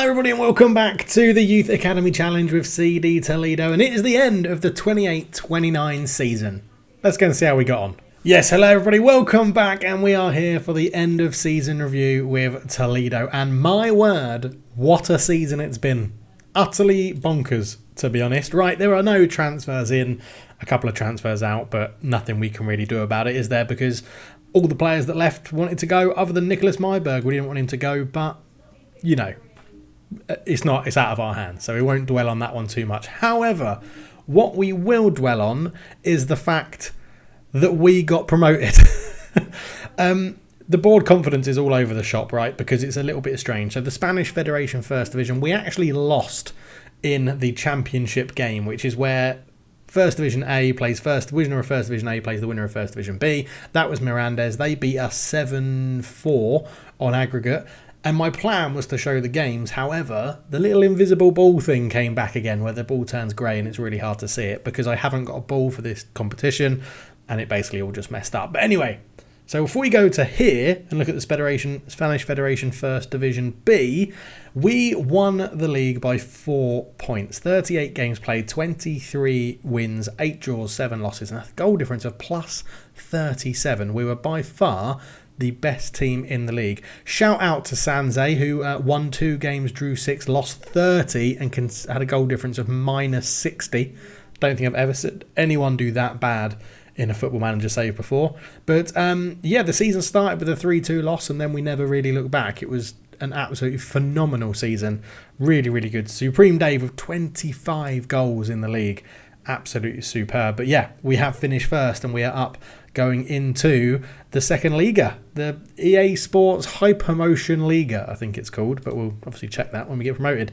everybody and welcome back to the Youth Academy Challenge with CD Toledo, and it is the end of the 28-29 season. Let's go and see how we got on. Yes, hello everybody, welcome back, and we are here for the end of season review with Toledo, and my word, what a season it's been. Utterly bonkers, to be honest. Right, there are no transfers in, a couple of transfers out, but nothing we can really do about it, is there? Because all the players that left wanted to go, other than Nicholas Myberg. We didn't want him to go, but, you know, it's out of our hands, so we won't dwell on that one too much. However, what we will dwell on is the fact that we got promoted. The board confidence is all over the shop, right? Because it's a little bit strange. So the Spanish Federation First Division, we actually lost in the championship game, which is where First Division A plays First, winner of First Division A plays the winner of First Division B. That was Mirandes. They beat us 7-4 on aggregate. And my plan was to show the games. However, the little invisible ball thing came back again, where the ball turns grey and it's really hard to see it because I haven't got a ball for this competition, and it basically all just messed up. But anyway, so if we go to here and look at the Spanish Federation First Division B, we won the league by 4 points. 38 games played, 23 wins, 8 draws, 7 losses, and a goal difference of plus 37. We were by far the best team in the league. Shout out to Sanze, who won 2 games, drew 6, lost 30, and had a goal difference of minus 60. Don't think I've ever seen anyone do that bad in a Football Manager save before. But yeah, the season started with a 3-2 loss, and then we never really looked back. It was an absolutely phenomenal season. Really, really good. Supreme Dave with 25 goals in the league. Absolutely superb. But yeah, we have finished first, and we are up going into the second Liga, the EA Sports Hypermotion Liga, I think it's called, but we'll obviously check that when we get promoted.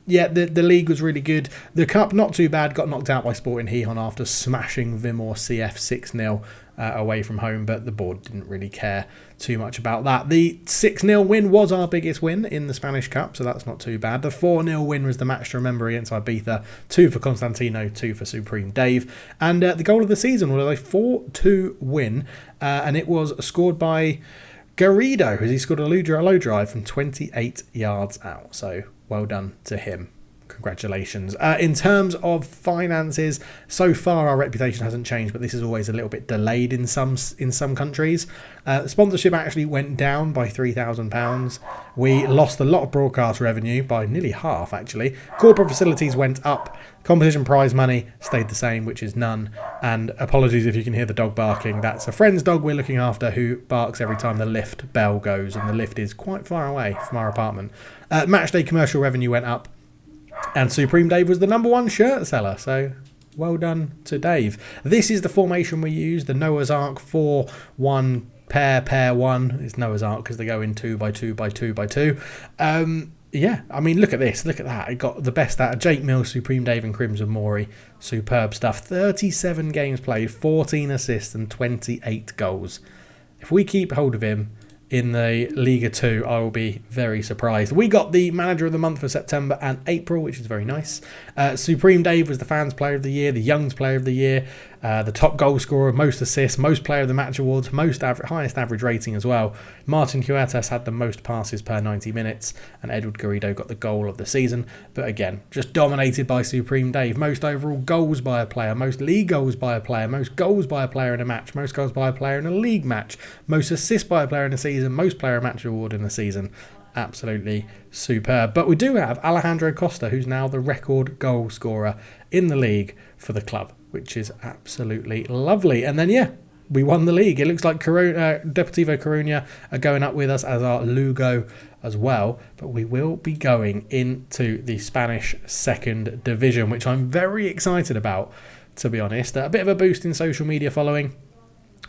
Yeah, the league was really good. The cup, not too bad, got knocked out by Sporting Gijón after smashing Vimor CF 6-0 away from home, but the board didn't really care too much about that. The 6-0 win was our biggest win in the Spanish Cup, so that's not too bad. The 4-0 win was the match to remember against Ibiza, 2 for Constantino, 2 for Supreme Dave, and the goal of the season was a 4-2 win, and it was scored by Garrido, as he scored a low drive from 28 yards out, so well done to him. Congratulations. In terms of finances, so far our reputation hasn't changed, but this is always a little bit delayed in some countries. Sponsorship actually went down by £3,000. We lost a lot of broadcast revenue, by nearly half actually. Corporate facilities went up. Competition prize money stayed the same, which is none. And apologies if you can hear the dog barking. That's a friend's dog we're looking after who barks every time the lift bell goes, and the lift is quite far away from our apartment. Matchday commercial revenue went up. And Supreme Dave was the #1 shirt seller, so well done to Dave. This is the formation we use, the Noah's Ark 4-1 pair 1. It's Noah's Ark because they go in 2 by 2 by 2 by 2. Yeah, I mean, look at this, look at that. It got the best out of Jake Mills, Supreme Dave and Crimson Mori. Superb stuff. 37 games played, 14 assists and 28 goals. If we keep hold of him in the Liga 2, I will be very surprised. We got the Manager of the Month for September and April, which is very nice. Supreme Dave was the Fans Player of the Year, the Youngs Player of the Year, the top goal scorer, most assists, most Player of the Match awards, highest average rating as well. Martin Huertas had the most passes per 90 minutes, and Edward Garrido got the goal of the season. But again, just dominated by Supreme Dave. Most overall goals by a player, most league goals by a player, most goals by a player in a match, most goals by a player in a league match, most assists by a player in a season, most Player of Match award in the season. Absolutely superb. But we do have Alejandro Costa, who's now the record goal scorer in the league for the club, which is absolutely lovely. And then, yeah, we won the league. It looks like Deportivo Coruña are going up with us, as our Lugo as well. But we will be going into the Spanish second division, which I'm very excited about, to be honest. A bit of a boost in social media following.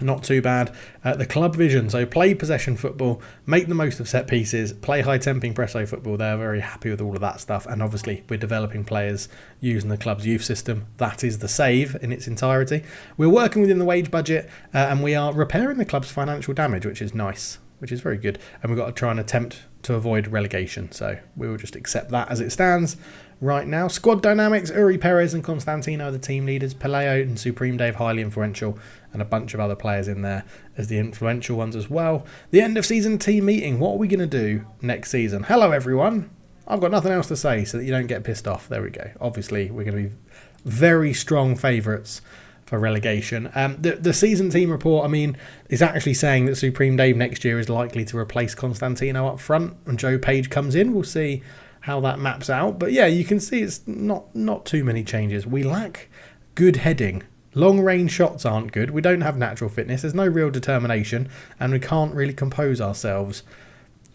Not too bad. The club vision, so play possession football, make the most of set pieces, play high-temping presso football. They're very happy with all of that stuff, and obviously we're developing players using the club's youth system. That is the save in its entirety. We're working within the wage budget, and we are repairing the club's financial damage, which is nice, which is very good. And we've got to try and attempt to avoid relegation, so we will just accept that as it stands right now. Squad dynamics, Uri Perez and Constantino are the team leaders. Peleo and Supreme Dave highly influential, and a bunch of other players in there as the influential ones as well. The end of season team meeting. What are we going to do next season? Hello everyone. I've got nothing else to say so that you don't get pissed off. There we go. Obviously, we're going to be very strong favourites for relegation. The season team report, I mean, is actually saying that Supreme Dave next year is likely to replace Constantino up front and Joe Page comes in. We'll see how that maps out. But yeah, you can see it's not too many changes. We lack good heading. Long range shots aren't good. We don't have natural fitness. There's no real determination and we can't really compose ourselves.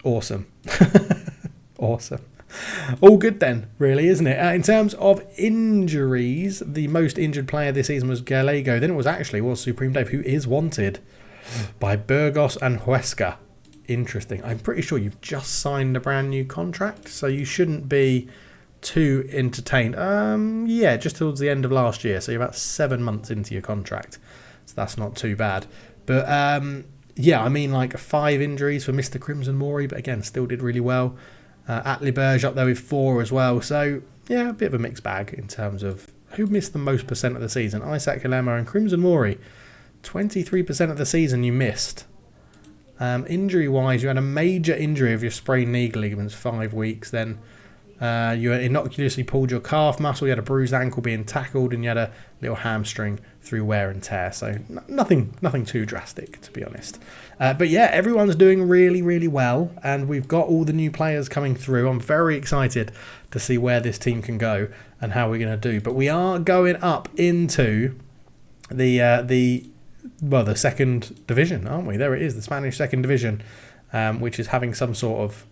Awesome. Awesome. All good then, really, isn't it? In terms of injuries, the most injured player this season was Gallego. Then it was Supreme Dave, who is wanted by Burgos and Huesca. Interesting. I'm pretty sure you've just signed a brand new contract, so you shouldn't be too entertained. Yeah, just towards the end of last year, so you're about 7 months into your contract, so that's not too bad. But yeah, I mean, like 5 injuries for Mr. Crimson Mori, but again, still did really well. Atli Berge up there with 4 as well. So, yeah, a bit of a mixed bag in terms of who missed the most % of the season. Isaac Kalema and Crimson Mori. 23% of the season you missed. Injury-wise, you had a major injury of your sprained knee ligaments, 5 weeks. Then you innocuously pulled your calf muscle. You had a bruised ankle being tackled. And you had a little hamstring through wear and tear. So nothing too drastic, to be honest. But yeah, everyone's doing really, really well. And we've got all the new players coming through. I'm very excited to see where this team can go and how we're going to do. But we are going up into the second division, aren't we? There it is, the Spanish second division, which is having some sort of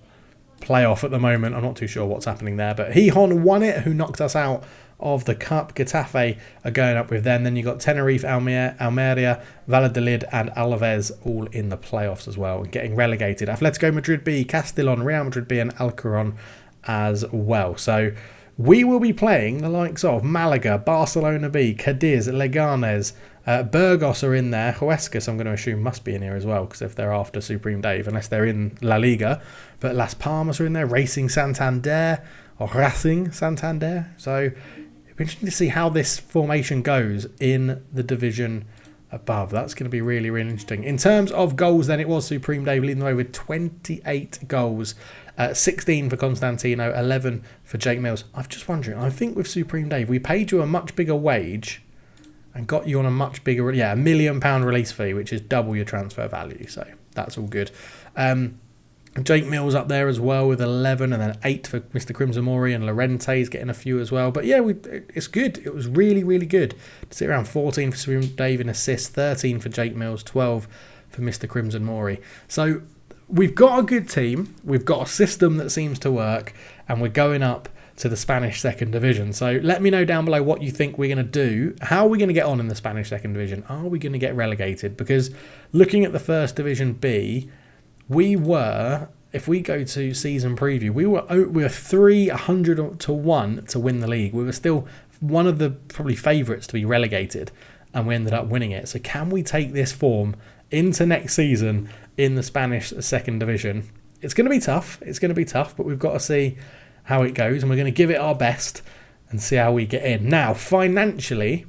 playoff at the moment. I'm not too sure what's happening there. But Gijón won it, who knocked us out of the Cup. Getafe are going up with them. Then you got Tenerife, Almeria, Valladolid and Alaves all in the playoffs as well and getting relegated. Atletico Madrid B, Castellón, Real Madrid B and Alcorcón as well. So we will be playing the likes of Malaga, Barcelona B, Cadiz, Leganes, Burgos are in there. Huesca, so I'm going to assume must be in here as well because if they're after Supreme Dave, unless they're in La Liga. But Las Palmas are in there, Racing Santander or Racing Santander. So it'll be interesting to see how this formation goes in the division above. That's going to be really, really interesting. In terms of goals, then it was Supreme Dave leading the way with 28 goals. 16 for Constantino, 11 for Jake Mills. I'm just wondering, I think with Supreme Dave, we paid you a much bigger wage and got you on a much bigger, £1 million release fee, which is double your transfer value. So that's all good. Jake Mills up there as well with 11 and then 8 for Mr. Crimson Mori and Llorente's getting a few as well. But yeah, it's good. It was really, really good to sit around 14 for Supreme Dave in assists, 13 for Jake Mills, 12 for Mr. Crimson Mori. So we've got a good team. We've got a system that seems to work and we're going up to the Spanish second division. So let me know down below what you think we're going to do. How are we going to get on in the Spanish second division? Are we going to get relegated? Because looking at the first division B, we were, if we go to season preview, we were 300 to 1 to win the league. We were still one of the probably favourites to be relegated and we ended up winning it. So can we take this form into next season in the Spanish second division? It's going to be tough. It's going to be tough, but we've got to see how it goes and we're going to give it our best and see how we get in. Now, financially,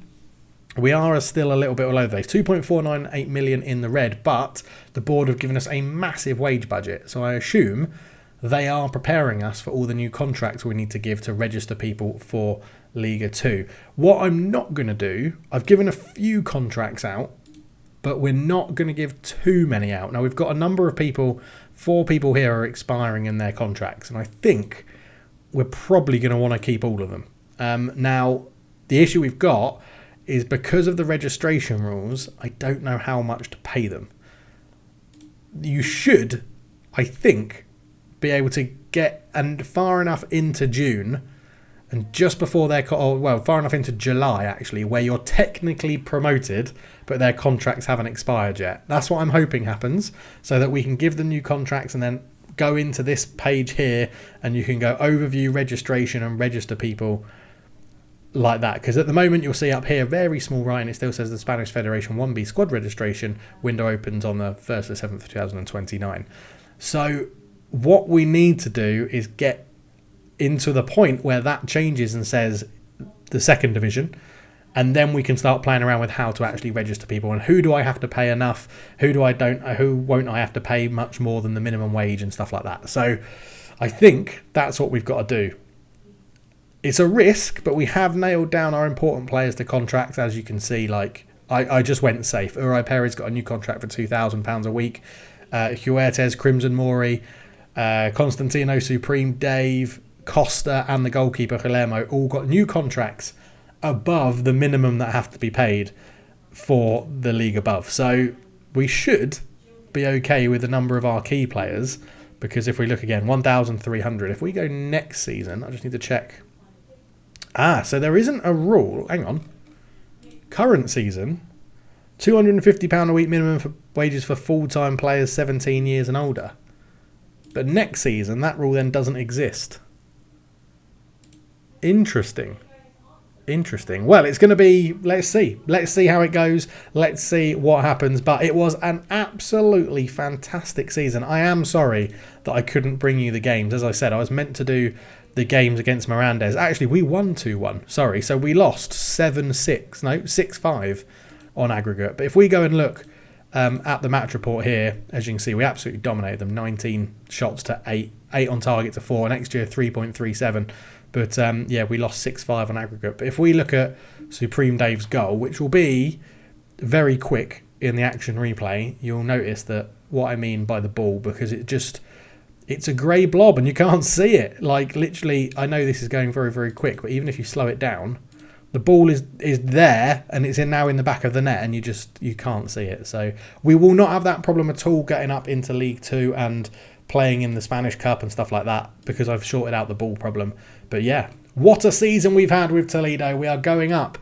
we are still a little bit all over the place. 2.498 million in the red, but the board have given us a massive wage budget. So I assume they are preparing us for all the new contracts we need to give to register people for Liga 2. What I'm not going to do, I've given a few contracts out, but we're not going to give too many out. Now, we've got a number of people, 4 people here are expiring in their contracts, and I think we're probably going to want to keep all of them. Now, the issue we've got is because of the registration rules, I don't know how much to pay them. You should, I think, be able to get far enough into June and just before far enough into July, actually, where you're technically promoted, but their contracts haven't expired yet. That's what I'm hoping happens, so that we can give them new contracts and then go into this page here and you can go overview registration and register people like that. Because at the moment you'll see up here, very small writing, it still says the Spanish Federation 1B squad registration window opens on the 1st of 7th of 2029. So what we need to do is get into the point where that changes and says the second division, and then we can start playing around with how to actually register people and who do I have to pay enough, who won't I have to pay much more than the minimum wage and stuff like that. So I think that's what we've got to do. It's a risk, but we have nailed down our important players to contracts, as you can see. Like, I just went safe. Uri Perez got a new contract for £2,000 a week. Huertes, Crimson Mori, Constantino, Supreme, Dave, Costa, and the goalkeeper Guillermo all got new contracts above the minimum that have to be paid for the league above. So we should be okay with the number of our key players, because if we look again, 1,300. If we go next season, I just need to check. So there isn't a rule. Hang on. Current season, £250 a week minimum for wages for full-time players 17 years and older. But next season, that rule then doesn't exist. Interesting. Well, it's going to be, let's see how it goes. Let's see what happens. But it was an absolutely fantastic season. I am sorry that I couldn't bring you the games. As I said, I was meant to do the games against Mirandes. Actually, we won 2-1. Sorry. So we lost 7-6. No, 6-5 on aggregate. But if we go and look at the match report here, as you can see, we absolutely dominated them. 19 shots to 8. 8 on target to 4. Next year, 3.37. But yeah, we lost 6-5 on aggregate. But if we look at Supreme Dave's goal, which will be very quick in the action replay, you'll notice that what I mean by the ball, because it's a grey blob and you can't see it. Like, literally, I know this is going very, very quick, but even if you slow it down, the ball is there and it's now in the back of the net and you can't see it. So we will not have that problem at all getting up into League 2 and playing in the Spanish Cup and stuff like that, because I've sorted out the ball problem. But yeah, what a season we've had with Toledo. We are going up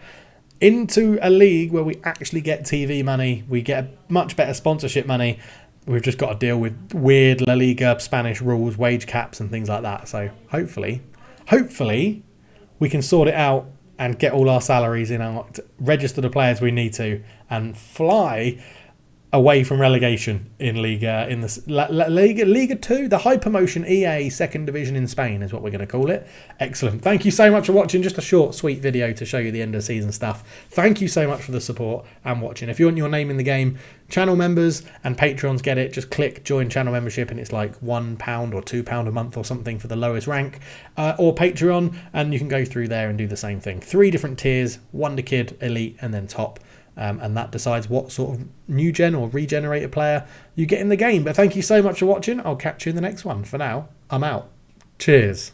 into a league where we actually get TV money. We get much better sponsorship money. We've just got to deal with weird La Liga Spanish rules, wage caps and things like that. So hopefully we can sort it out and get all our salaries in, register the players we need to, and fly away from relegation in Liga, in the Liga 2, the high promotion EA second division in Spain is what we're going to call it. Excellent. Thank you so much for watching. Just a short, sweet video to show you the end of season stuff. Thank you so much for the support and watching. If you want your name in the game, channel members and patrons get it. Just click join channel membership and it's like £1 or £2 a month or something for the lowest rank, or Patreon, and you can go through there and do the same thing. 3 different tiers: Wonder Kid, Elite, and then Top. And that decides what sort of new gen or regenerated player you get in the game. But thank you so much for watching. I'll catch you in the next one. For now, I'm out. Cheers.